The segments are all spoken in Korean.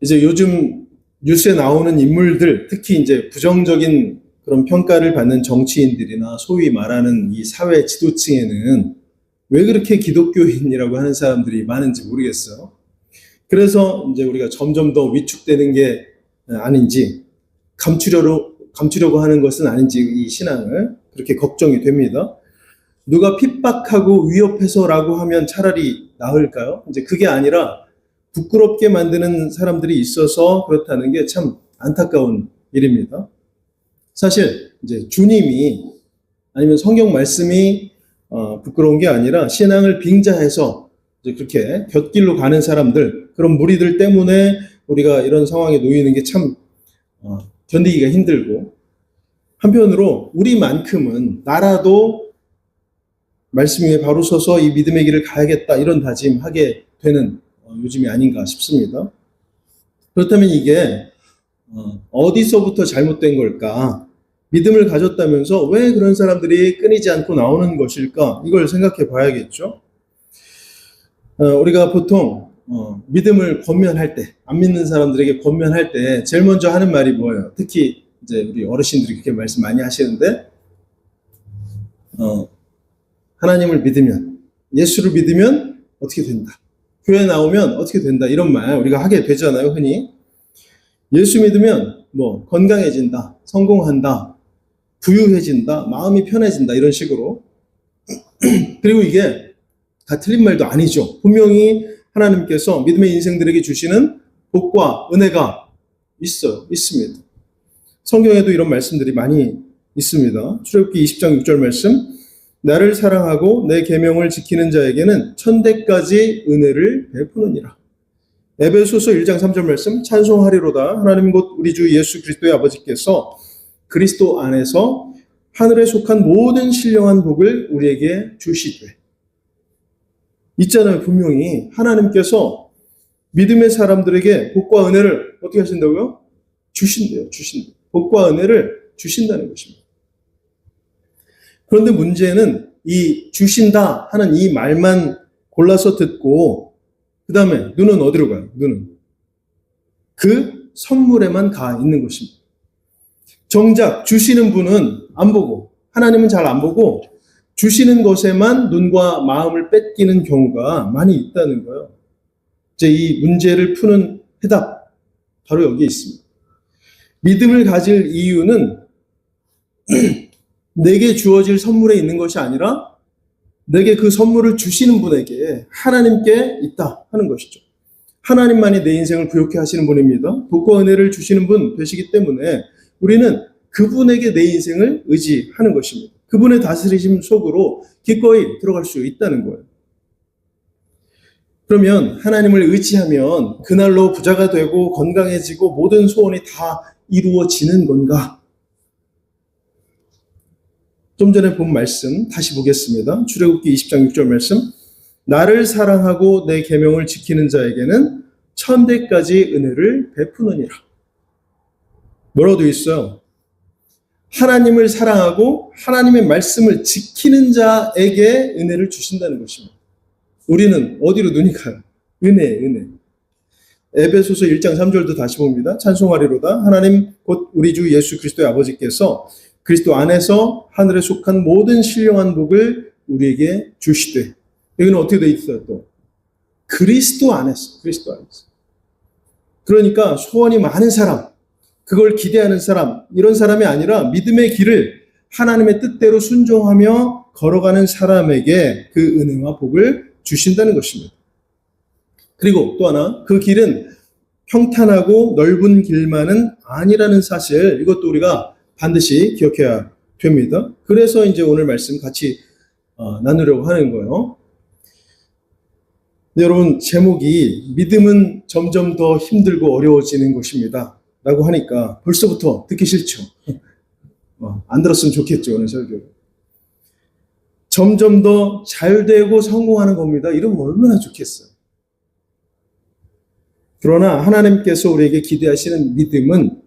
이제 요즘 뉴스에 나오는 인물들, 특히 이제 부정적인 그런 평가를 받는 정치인들이나 소위 말하는 이 사회 지도층에는 왜 그렇게 기독교인이라고 하는 사람들이 많은지 모르겠어요. 그래서 이제 우리가 점점 더 위축되는 게 아닌지, 감추려고 하는 것은 아닌지, 이 신앙을 그렇게 걱정이 됩니다. 누가 핍박하고 위협해서라고 하면 차라리 나을까요? 이제 그게 아니라 부끄럽게 만드는 사람들이 있어서 그렇다는 게 참 안타까운 일입니다. 사실 이제 주님이 아니면 성경 말씀이 부끄러운 게 아니라 신앙을 빙자해서 이제 그렇게 곁길로 가는 사람들, 그런 무리들 때문에 우리가 이런 상황에 놓이는 게 참 견디기가 힘들고, 한편으로 우리만큼은 나라도 말씀 위에 바로 서서 이 믿음의 길을 가야겠다 이런 다짐하게 되는 요즘이 아닌가 싶습니다. 그렇다면 이게 어디서부터 잘못된 걸까? 믿음을 가졌다면서 왜 그런 사람들이 끊이지 않고 나오는 것일까? 이걸 생각해 봐야겠죠. 우리가 보통 믿음을 권면할 때, 안 믿는 사람들에게 권면할 때 제일 먼저 하는 말이 뭐예요? 특히 이제 우리 어르신들이 그렇게 말씀 많이 하시는데, 하나님을 믿으면, 예수를 믿으면 어떻게 된다. 교회 나오면 어떻게 된다. 이런 말 우리가 하게 되잖아요, 흔히. 예수 믿으면 뭐 건강해진다, 성공한다, 부유해진다, 마음이 편해진다, 이런 식으로. 그리고 이게 다 틀린 말도 아니죠. 분명히 하나님께서 믿음의 인생들에게 주시는 복과 은혜가 있습니다. 성경에도 이런 말씀들이 많이 있습니다. 출애굽기 20장 6절 말씀, 나를 사랑하고 내 계명을 지키는 자에게는 천대까지 은혜를 베푸느니라. 에베소서 1장 3절 말씀, 찬송하리로다 하나님 곧 우리 주 예수 그리스도의 아버지께서 그리스도 안에서 하늘에 속한 모든 신령한 복을 우리에게 주시되. 있잖아요. 분명히 하나님께서 믿음의 사람들에게 복과 은혜를 어떻게 하신다고요? 주신대요. 복과 은혜를 주신다는 것입니다. 그런데 문제는 이 주신다 하는 이 말만 골라서 듣고 그 다음에 눈은 어디로 가요? 눈은 그 선물에만 가 있는 것입니다. 정작 주시는 분은 안 보고, 하나님은 잘 안 보고 주시는 것에만 눈과 마음을 뺏기는 경우가 많이 있다는 거예요. 이제 이 문제를 푸는 해답, 바로 여기에 있습니다. 믿음을 가질 이유는 내게 주어질 선물에 있는 것이 아니라 내게 그 선물을 주시는 분에게, 하나님께 있다 하는 것이죠. 하나님만이 내 인생을 부욕해 하시는 분입니다. 복과 은혜를 주시는 분 되시기 때문에 우리는 그분에게 내 인생을 의지하는 것입니다. 그분의 다스리심 속으로 기꺼이 들어갈 수 있다는 거예요. 그러면 하나님을 의지하면 그날로 부자가 되고 건강해지고 모든 소원이 다 이루어지는 건가? 좀 전에 본 말씀 다시 보겠습니다. 출애굽기 20장 6절 말씀, 나를 사랑하고 내 계명을 지키는 자에게는 천대까지 은혜를 베푸느니라. 뭐라고 되어 있어요? 하나님을 사랑하고 하나님의 말씀을 지키는 자에게 은혜를 주신다는 것입니다. 우리는 어디로 눈이 가요? 은혜. 에베소서 1장 3절도 다시 봅니다. 찬송하리로다 하나님 곧 우리 주 예수 그리스도의 아버지께서 그리스도 안에서 하늘에 속한 모든 신령한 복을 우리에게 주시되. 여기는 어떻게 되어 있어요? 또 그리스도 안에서. 그러니까 소원이 많은 사람, 그걸 기대하는 사람, 이런 사람이 아니라 믿음의 길을 하나님의 뜻대로 순종하며 걸어가는 사람에게 그 은혜와 복을 주신다는 것입니다. 그리고 또 하나, 그 길은 평탄하고 넓은 길만은 아니라는 사실, 이것도 우리가 반드시 기억해야 됩니다. 그래서 이제 오늘 말씀 같이 나누려고 하는 거예요. 여러분, 제목이 믿음은 점점 더 힘들고 어려워지는 것입니다 라고 하니까 벌써부터 듣기 싫죠. 안 들었으면 좋겠죠, 오늘 설교. 점점 더 잘되고 성공하는 겁니다. 이러면 얼마나 좋겠어요. 그러나 하나님께서 우리에게 기대하시는 믿음은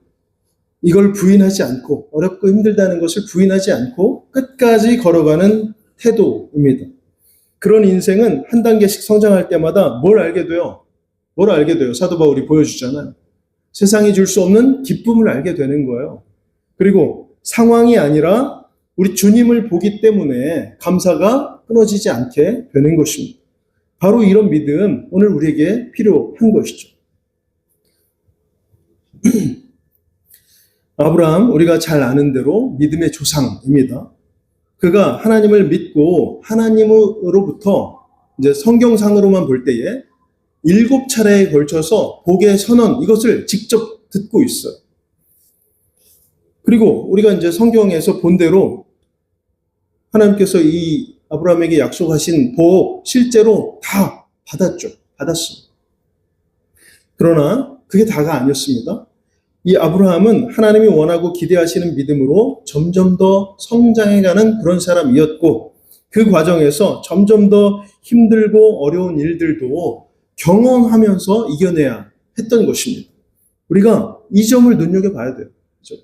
이걸 부인하지 않고, 어렵고 힘들다는 것을 부인하지 않고 끝까지 걸어가는 태도입니다. 그런 인생은 한 단계씩 성장할 때마다 뭘 알게 돼요? 사도 바울이 보여주잖아요. 세상이 줄 수 없는 기쁨을 알게 되는 거예요. 그리고 상황이 아니라 우리 주님을 보기 때문에 감사가 끊어지지 않게 되는 것입니다. 바로 이런 믿음, 오늘 우리에게 필요한 것이죠. 아브라함, 우리가 잘 아는 대로 믿음의 조상입니다. 그가 하나님을 믿고 하나님으로부터 이제 성경상으로만 볼 때에 7차례에 걸쳐서 복의 선언, 이것을 직접 듣고 있어요. 그리고 우리가 이제 성경에서 본 대로 하나님께서 이 아브라함에게 약속하신 복 실제로 다 받았습니다. 그러나 그게 다가 아니었습니다. 이 아브라함은 하나님이 원하고 기대하시는 믿음으로 점점 더 성장해가는 그런 사람이었고, 그 과정에서 점점 더 힘들고 어려운 일들도 경험하면서 이겨내야 했던 것입니다. 우리가 이 점을 눈여겨봐야 돼요. 그렇죠?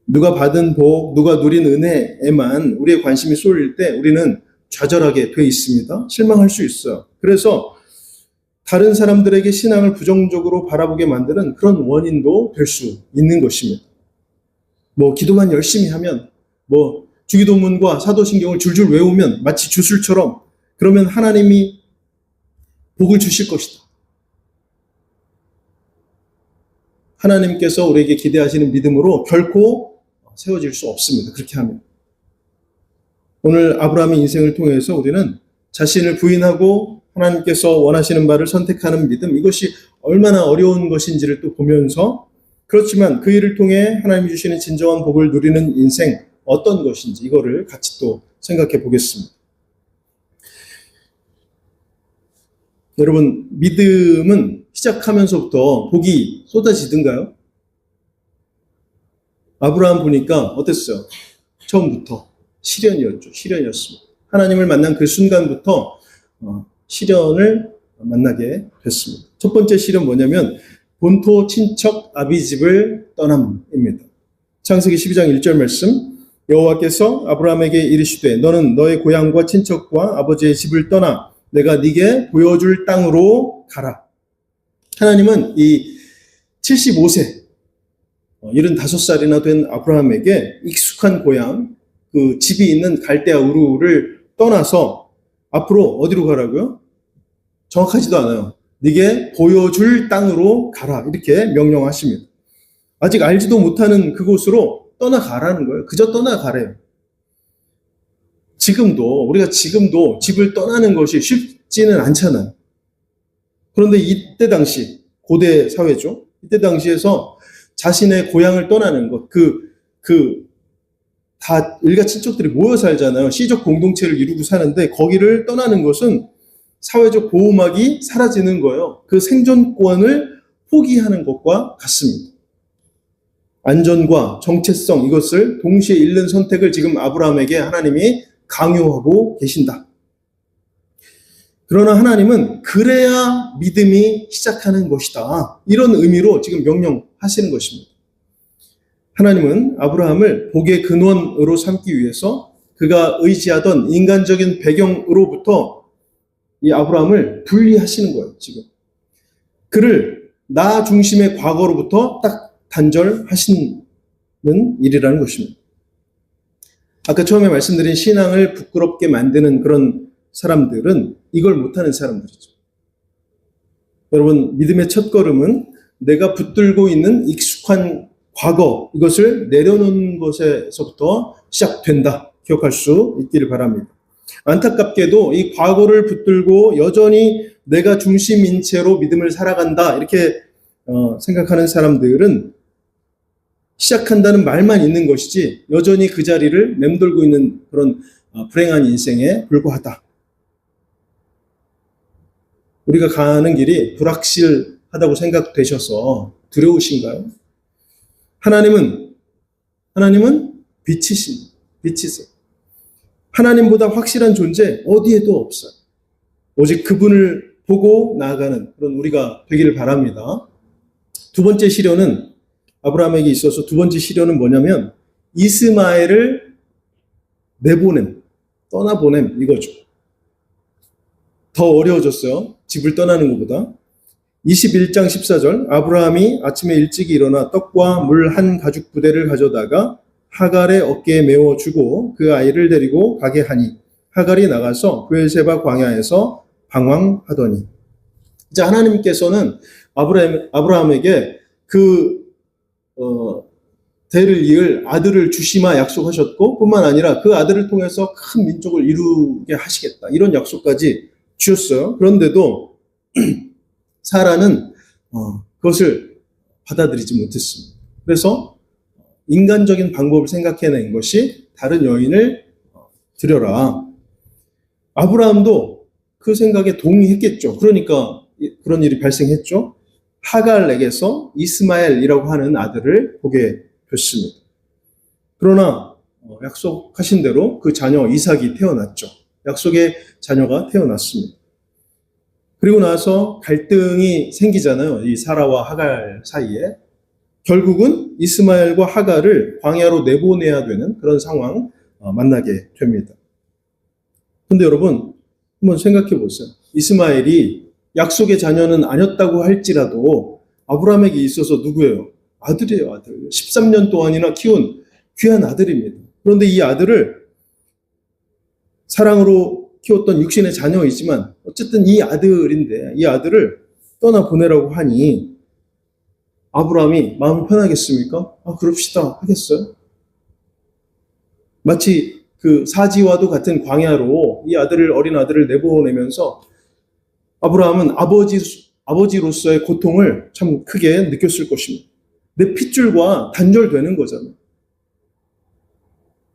누가 받은 복, 누가 누린 은혜에만 우리의 관심이 쏠릴 때 우리는 좌절하게 돼 있습니다. 실망할 수 있어요. 그래서 다른 사람들에게 신앙을 부정적으로 바라보게 만드는 그런 원인도 될 수 있는 것입니다. 기도만 열심히 하면, 주기도문과 사도신경을 줄줄 외우면 마치 주술처럼, 그러면 하나님이 복을 주실 것이다. 하나님께서 우리에게 기대하시는 믿음으로 결코 세워질 수 없습니다. 그렇게 하면. 오늘 아브라함의 인생을 통해서 우리는 자신을 부인하고 하나님께서 원하시는 바를 선택하는 믿음, 이것이 얼마나 어려운 것인지를 또 보면서, 그렇지만 그 일을 통해 하나님이 주시는 진정한 복을 누리는 인생 어떤 것인지 이거를 같이 또 생각해 보겠습니다. 여러분, 믿음은 시작하면서부터 복이 쏟아지던가요? 아브라함 보니까 어땠어요? 처음부터 시련이었습니다. 하나님을 만난 그 순간부터 시련을 만나게 됐습니다. 첫 번째 시련 뭐냐면 본토 친척 아비집을 떠남입니다. 창세기 12장 1절 말씀, 여호와께서 아브라함에게 이르시되 너는 너의 고향과 친척과 아버지의 집을 떠나 내가 네게 보여줄 땅으로 가라. 하나님은 이 75세 75살이나 된 아브라함에게 익숙한 고향, 그 집이 있는 갈대아 우르를 떠나서 앞으로 어디로 가라고요? 정확하지도 않아요. 네게 보여줄 땅으로 가라, 이렇게 명령하십니다. 아직 알지도 못하는 그곳으로 떠나가라는 거예요. 그저 떠나가래요. 우리가 지금도 집을 떠나는 것이 쉽지는 않잖아요. 그런데 이때 당시, 고대 사회죠. 이때 당시에서 자신의 고향을 떠나는 것, 다 일가 친척들이 모여 살잖아요. 시족 공동체를 이루고 사는데 거기를 떠나는 것은 사회적 보호막이 사라지는 거예요. 그 생존권을 포기하는 것과 같습니다. 안전과 정체성, 이것을 동시에 잃는 선택을 지금 아브라함에게 하나님이 강요하고 계신다. 그러나 하나님은 그래야 믿음이 시작하는 것이다, 이런 의미로 지금 명령하시는 것입니다. 하나님은 아브라함을 복의 근원으로 삼기 위해서 그가 의지하던 인간적인 배경으로부터 이 아브라함을 분리하시는 거예요. 지금 그를 나 중심의 과거로부터 딱 단절하시는 일이라는 것입니다. 아까 처음에 말씀드린 신앙을 부끄럽게 만드는 그런 사람들은 이걸 못하는 사람들이죠. 여러분, 믿음의 첫걸음은 내가 붙들고 있는 익숙한 과거, 이것을 내려놓는 것에서부터 시작된다. 기억할 수 있기를 바랍니다. 안타깝게도 이 과거를 붙들고 여전히 내가 중심인 채로 믿음을 살아간다, 이렇게 생각하는 사람들은 시작한다는 말만 있는 것이지 여전히 그 자리를 맴돌고 있는 그런 불행한 인생에 불과하다. 우리가 가는 길이 불확실하다고 생각되셔서 두려우신가요? 하나님은 빛이세요. 하나님보다 확실한 존재 어디에도 없어요. 오직 그분을 보고 나아가는 그런 우리가 되기를 바랍니다. 두 번째 시련은, 아브라함에게 있어서 두 번째 시련은 뭐냐면 이스마엘을 떠나보냄, 이거죠. 더 어려워졌어요. 집을 떠나는 것보다. 21장 14절 아브라함이 아침에 일찍 일어나 떡과 물 한 가죽 부대를 가져다가 하갈의 어깨에 메워주고 그 아이를 데리고 가게 하니 하갈이 나가서 브엘세바 광야에서 방황하더니. 이제 하나님께서는 아브라함에게 그 대를 이을 아들을 주시마 약속하셨고 뿐만 아니라 그 아들을 통해서 큰 민족을 이루게 하시겠다 이런 약속까지 주셨어요. 그런데도 사라는 그것을 받아들이지 못했습니다. 그래서 인간적인 방법을 생각해낸 것이 다른 여인을 드려라. 아브라함도 그 생각에 동의했겠죠. 그러니까 그런 일이 발생했죠. 하갈에게서 이스마엘이라고 하는 아들을 보게 됐습니다. 그러나 약속하신 대로 그 자녀 이삭이 태어났죠. 약속의 자녀가 태어났습니다. 그리고 나서 갈등이 생기잖아요. 이 사라와 하갈 사이에. 결국은 이스마엘과 하갈을 광야로 내보내야 되는 그런 상황 만나게 됩니다. 근데 여러분 한번 생각해 보세요. 이스마엘이 약속의 자녀는 아니었다고 할지라도 아브라함에게 있어서 누구예요? 아들이에요, 아들. 13년 동안이나 키운 귀한 아들입니다. 그런데 이 아들을 사랑으로 키웠던 육신의 자녀이지만 어쨌든 이 아들인데 이 아들을 떠나보내라고 하니 아브라함이 마음이 편하겠습니까? 그럽시다 하겠어요? 마치 그 사지와도 같은 광야로 이 어린 아들을 내보내면서 아브라함은 아버지로서의 고통을 참 크게 느꼈을 것입니다. 내 핏줄과 단절되는 거잖아요.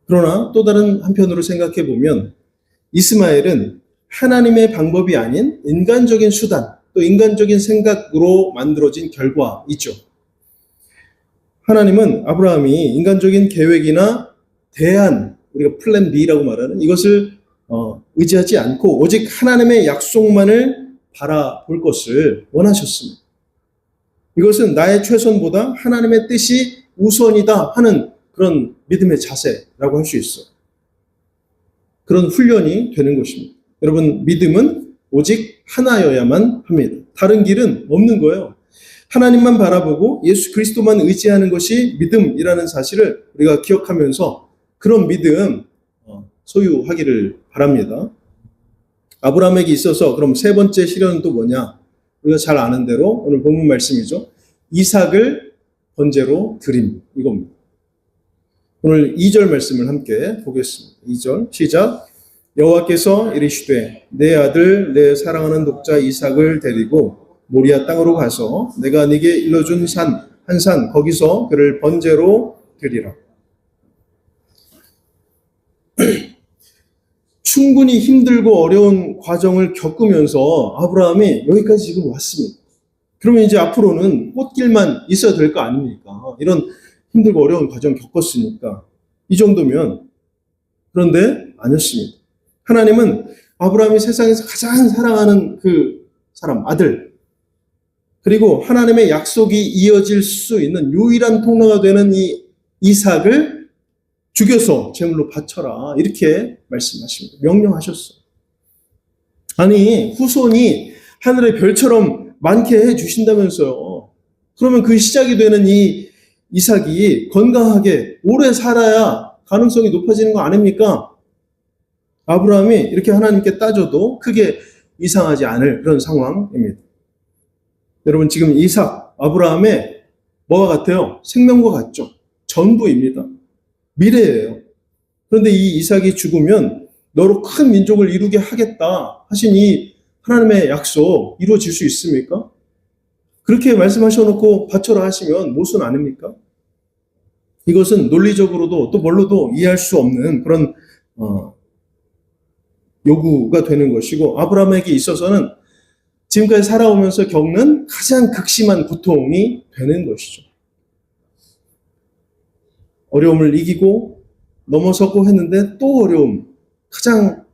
그러나 또 다른 한편으로 생각해 보면 이스마엘은 하나님의 방법이 아닌 인간적인 수단, 또 인간적인 생각으로 만들어진 결과이죠. 하나님은 아브라함이 인간적인 계획이나 대안, 우리가 플랜 B라고 말하는 이것을 의지하지 않고 오직 하나님의 약속만을 바라볼 것을 원하셨습니다. 이것은 나의 최선보다 하나님의 뜻이 우선이다 하는 그런 믿음의 자세라고 할 수 있어요. 그런 훈련이 되는 것입니다. 여러분, 믿음은 오직 하나여야만 합니다. 다른 길은 없는 거예요. 하나님만 바라보고 예수 그리스도만 의지하는 것이 믿음이라는 사실을 우리가 기억하면서 그런 믿음 소유하기를 바랍니다. 아브라함에게 있어서 그럼 세 번째 시련은 또 뭐냐? 우리가 잘 아는 대로 오늘 본문 말씀이죠. 이삭을 번제로 드림, 이겁니다. 오늘 2절 말씀을 함께 보겠습니다. 2절 시작. 여호와께서 이르시되 내 아들 내 사랑하는 독자 이삭을 데리고 모리아 땅으로 가서 내가 네게 일러준 한 산 거기서 그를 번제로 드리라. 충분히 힘들고 어려운 과정을 겪으면서 아브라함이 여기까지 지금 왔습니다. 그러면 이제 앞으로는 꽃길만 있어야 될 거 아닙니까? 이런 힘들고 어려운 과정 겪었으니까 이 정도면. 그런데 아니었습니다. 하나님은 아브라함이 세상에서 가장 사랑하는 그 사람, 아들, 그리고 하나님의 약속이 이어질 수 있는 유일한 통로가 되는 이 이삭을 죽여서 제물로 바쳐라 이렇게 말씀하십니다. 명령하셨어요. 아니 후손이 하늘의 별처럼 많게 해주신다면서요. 그러면 그 시작이 되는 이 이삭이 건강하게 오래 살아야 가능성이 높아지는 거 아닙니까? 아브라함이 이렇게 하나님께 따져도 크게 이상하지 않을 그런 상황입니다. 여러분 지금 이삭, 아브라함의 뭐가 같아요? 생명과 같죠? 전부입니다. 미래예요. 그런데 이 이삭이 죽으면 너로 큰 민족을 이루게 하겠다 하신 이 하나님의 약속 이루어질 수 있습니까? 그렇게 말씀하셔놓고 바쳐라 하시면 모순 아닙니까? 이것은 논리적으로도 또 뭘로도 이해할 수 없는 그런 요구가 되는 것이고 아브라함에게 있어서는 지금까지 살아오면서 겪는 가장 극심한 고통이 되는 것이죠. 어려움을 이기고 넘어서고 했는데 또 어려움, 가장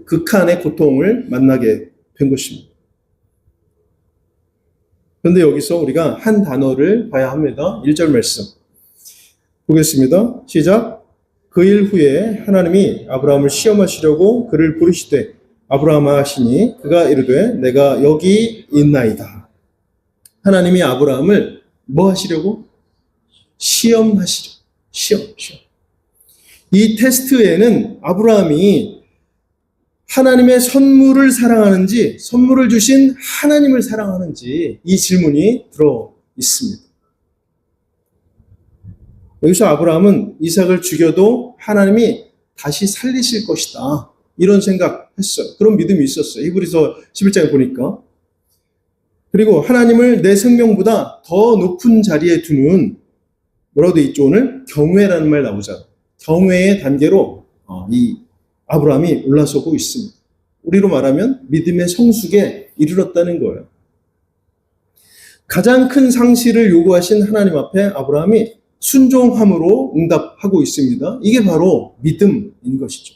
극한의 고통을 만나게 된 것입니다. 그런데 여기서 우리가 한 단어를 봐야 합니다. 1절 말씀 보겠습니다. 시작. 그 일 후에 하나님이 아브라함을 시험하시려고 그를 부르시되 아브라함아 하시니 그가 이르되 내가 여기 있나이다. 하나님이 아브라함을 뭐 하시려고? 시험하시려. 시험. 이 테스트에는 아브라함이 하나님의 선물을 사랑하는지, 선물을 주신 하나님을 사랑하는지 이 질문이 들어 있습니다. 여기서 아브라함은 이삭을 죽여도 하나님이 다시 살리실 것이다. 이런 생각했어요. 그런 믿음이 있었어요. 히브리서 11장에 보니까. 그리고 하나님을 내 생명보다 더 높은 자리에 두는 뭐라고 돼 있죠? 오늘 경외라는 말 나오잖아요. 경외의 단계로 이 아브라함이 올라서고 있습니다. 우리로 말하면 믿음의 성숙에 이르렀다는 거예요. 가장 큰 상실을 요구하신 하나님 앞에 아브라함이 순종함으로 응답하고 있습니다. 이게 바로 믿음인 것이죠.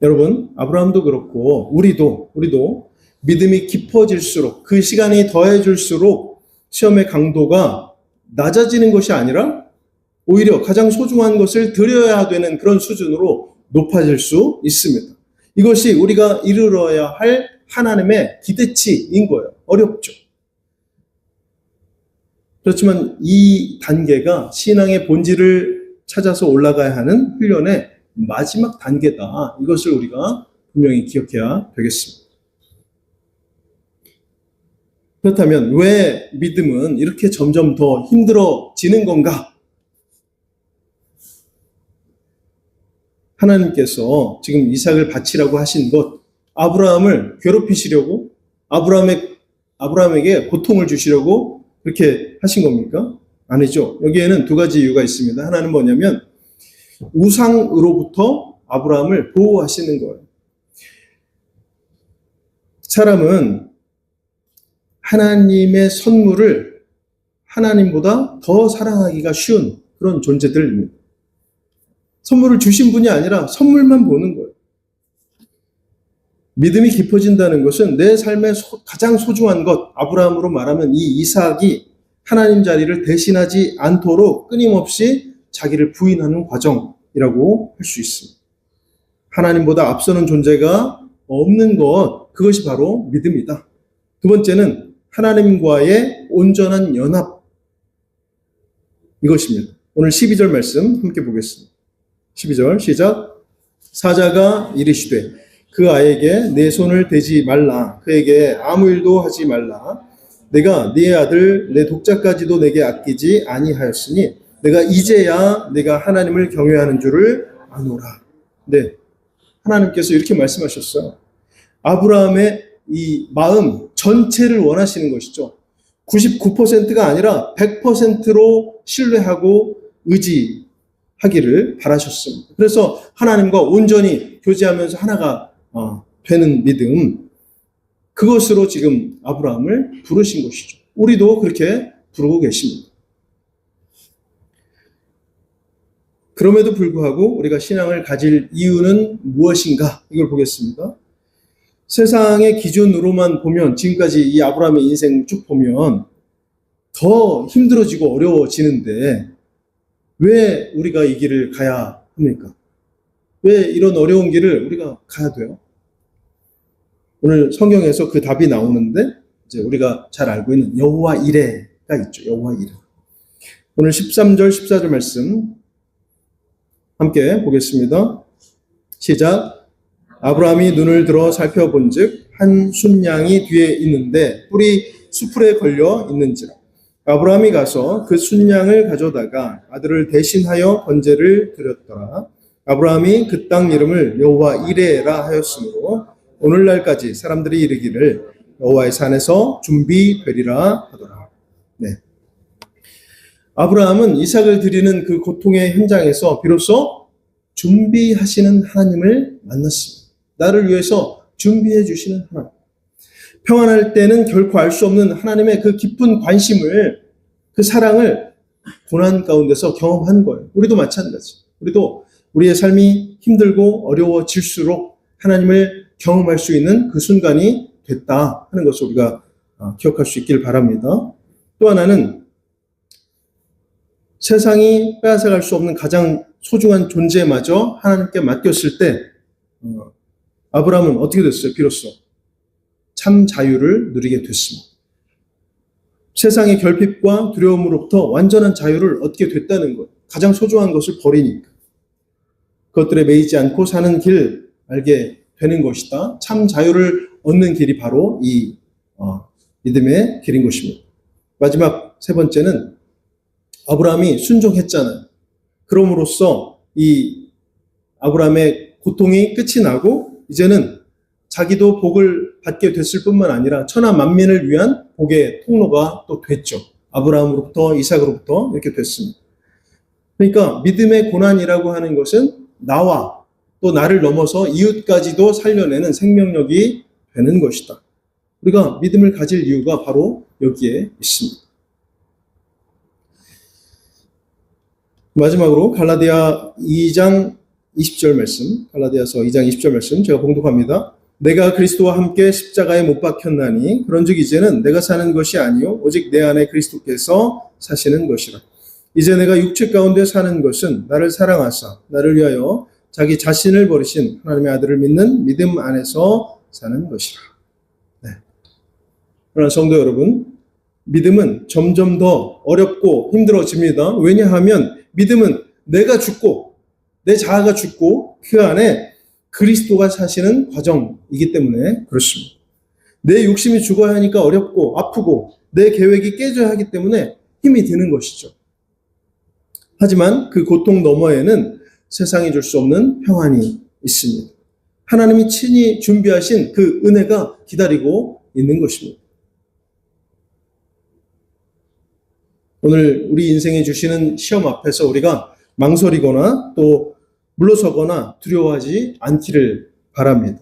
여러분, 아브라함도 그렇고 우리도 믿음이 깊어질수록 그 시간이 더해질수록 시험의 강도가 낮아지는 것이 아니라 오히려 가장 소중한 것을 드려야 되는 그런 수준으로 높아질 수 있습니다. 이것이 우리가 이르러야 할 하나님의 기대치인 거예요. 어렵죠. 그렇지만 이 단계가 신앙의 본질을 찾아서 올라가야 하는 훈련의 마지막 단계다. 이것을 우리가 분명히 기억해야 되겠습니다. 그렇다면 왜 믿음은 이렇게 점점 더 힘들어지는 건가? 하나님께서 지금 이삭을 바치라고 하신 것, 아브라함을 괴롭히시려고, 아브라함에게 고통을 주시려고 그렇게 하신 겁니까? 아니죠. 여기에는 두 가지 이유가 있습니다. 하나는 뭐냐면 우상으로부터 아브라함을 보호하시는 거예요. 사람은 하나님의 선물을 하나님보다 더 사랑하기가 쉬운 그런 존재들입니다. 선물을 주신 분이 아니라 선물만 보는 거예요. 믿음이 깊어진다는 것은 내 삶의 가장 소중한 것, 아브라함으로 말하면 이 이삭이 하나님 자리를 대신하지 않도록 끊임없이 자기를 부인하는 과정이라고 할 수 있습니다. 하나님보다 앞서는 존재가 없는 것, 그것이 바로 믿음이다. 두 번째는 하나님과의 온전한 연합, 이것입니다. 오늘 12절 말씀 함께 보겠습니다. 12절 시작. 사자가 이르시되 그 아이에게 내 손을 대지 말라. 그에게 아무 일도 하지 말라. 내가 네 아들 내 독자까지도 내게 아끼지 아니하였으니 내가 이제야 내가 하나님을 경외하는 줄을 아노라. 네, 하나님께서 이렇게 말씀하셨어요. 아브라함의 이 마음 전체를 원하시는 것이죠. 99%가 아니라 100%로 신뢰하고 의지하기를 바라셨습니다. 그래서 하나님과 온전히 교제하면서 하나가 되는 믿음, 그것으로 지금 아브라함을 부르신 것이죠. 우리도 그렇게 부르고 계십니다. 그럼에도 불구하고 우리가 신앙을 가질 이유는 무엇인가? 이걸 보겠습니다. 세상의 기준으로만 보면 지금까지 이 아브라함의 인생 쭉 보면 더 힘들어지고 어려워지는데 왜 우리가 이 길을 가야 합니까? 왜 이런 어려운 길을 우리가 가야 돼요? 오늘 성경에서 그 답이 나오는데 이제 우리가 잘 알고 있는 여호와 이레가 있죠. 여호와 이레. 오늘 13절, 14절 말씀 함께 보겠습니다. 시작. 아브라함이 눈을 들어 살펴본즉 한 순양이 뒤에 있는데 뿔이 수풀에 걸려 있는지라. 아브라함이 가서 그 순양을 가져다가 아들을 대신하여 번제를 드렸더라. 아브라함이 그 땅 이름을 여호와 이레라 하였으므로 오늘날까지 사람들이 이르기를 여호와의 산에서 준비되리라 하더라. 네. 아브라함은 이삭을 드리는 그 고통의 현장에서 비로소 준비하시는 하나님을 만났습니다. 나를 위해서 준비해 주시는 하나님. 평안할 때는 결코 알 수 없는 하나님의 그 깊은 관심을, 그 사랑을 고난 가운데서 경험한 거예요. 우리도 마찬가지. 우리도 우리의 삶이 힘들고 어려워질수록 하나님을 경험할 수 있는 그 순간이 됐다 하는 것을 우리가 기억할 수 있길 바랍니다. 또 하나는 세상이 빼앗아갈 수 없는 가장 소중한 존재마저 하나님께 맡겼을 때 아브라함은 어떻게 됐어요? 비로소 참 자유를 누리게 됐습니다. 세상의 결핍과 두려움으로부터 완전한 자유를 얻게 됐다는 것. 가장 소중한 것을 버리니까. 그것들에 매이지 않고 사는 길 알게 되는 것이다. 참 자유를 얻는 길이 바로 이 믿음의 길인 것입니다. 마지막 세 번째는 아브라함이 순종했잖아요. 그럼으로써 이 아브라함의 고통이 끝이 나고 이제는 자기도 복을 받게 됐을 뿐만 아니라 천하 만민을 위한 복의 통로가 또 됐죠. 아브라함으로부터 이삭으로부터 이렇게 됐습니다. 그러니까 믿음의 고난이라고 하는 것은 나와 또 나를 넘어서 이웃까지도 살려내는 생명력이 되는 것이다. 우리가 믿음을 가질 이유가 바로 여기에 있습니다. 마지막으로 갈라디아 2장 20절 말씀, 갈라디아서 2장 20절 말씀 제가 봉독합니다. 내가 그리스도와 함께 십자가에 못 박혔나니 그런즉 이제는 내가 사는 것이 아니요 오직 내 안에 그리스도께서 사시는 것이라. 이제 내가 육체 가운데 사는 것은 나를 사랑하사 나를 위하여 자기 자신을 버리신 하나님의 아들을 믿는 믿음 안에서 사는 것이라. 네. 그러나 성도 여러분, 믿음은 점점 더 어렵고 힘들어집니다. 왜냐하면 믿음은 내가 죽고 내 자아가 죽고 그 안에 그리스도가 사시는 과정이기 때문에 그렇습니다. 내 욕심이 죽어야 하니까 어렵고 아프고 내 계획이 깨져야 하기 때문에 힘이 드는 것이죠. 하지만 그 고통 너머에는 세상이 줄 수 없는 평안이 있습니다. 하나님이 친히 준비하신 그 은혜가 기다리고 있는 것입니다. 오늘 우리 인생에 주시는 시험 앞에서 우리가 망설이거나 또 물러서거나 두려워하지 않기를 바랍니다.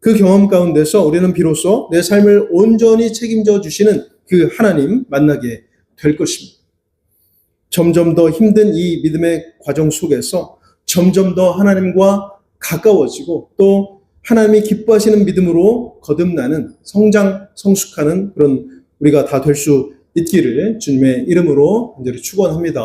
그 경험 가운데서 우리는 비로소 내 삶을 온전히 책임져 주시는 그 하나님 만나게 될 것입니다. 점점 더 힘든 이 믿음의 과정 속에서 점점 더 하나님과 가까워지고 또 하나님이 기뻐하시는 믿음으로 거듭나는 성장, 성숙하는 그런 우리가 다 될 수 있기를 주님의 이름으로 간절히 축원합니다.